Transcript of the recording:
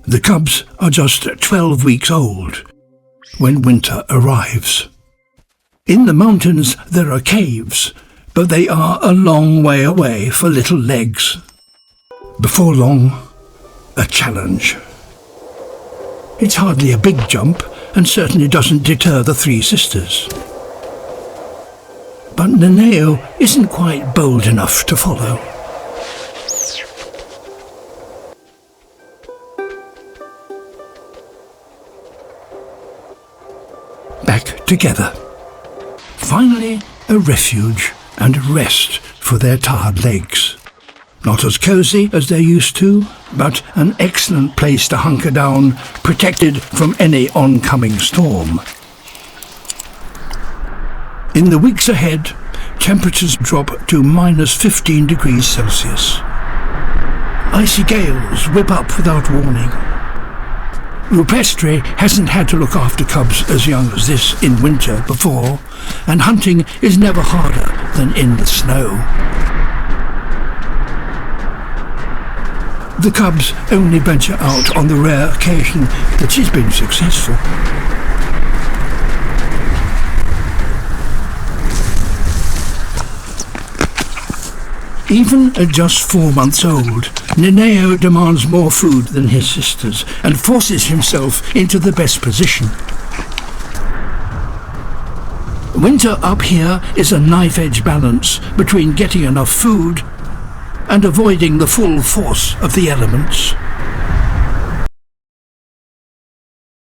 The cubs are just 12 weeks old when winter arrives. In the mountains there are caves, but they are a long way away for little legs. Before long, a challenge. It's hardly a big jump, and certainly doesn't deter the three sisters. But Neneo isn't quite bold enough to follow. Back together. Finally, a refuge and rest for their tired legs. Not as cosy as they're used to, but an excellent place to hunker down, protected from any oncoming storm. In the weeks ahead, temperatures drop to -15 degrees Celsius. Icy gales whip up without warning. Rupestri hasn't had to look after cubs as young as this in winter before, and hunting is never harder than in the snow. The cubs only venture out on the rare occasion that she's been successful. Even at just 4 months old, Neneo demands more food than his sisters and forces himself into the best position. Winter up here is a knife-edge balance between getting enough food and avoiding the full force of the elements.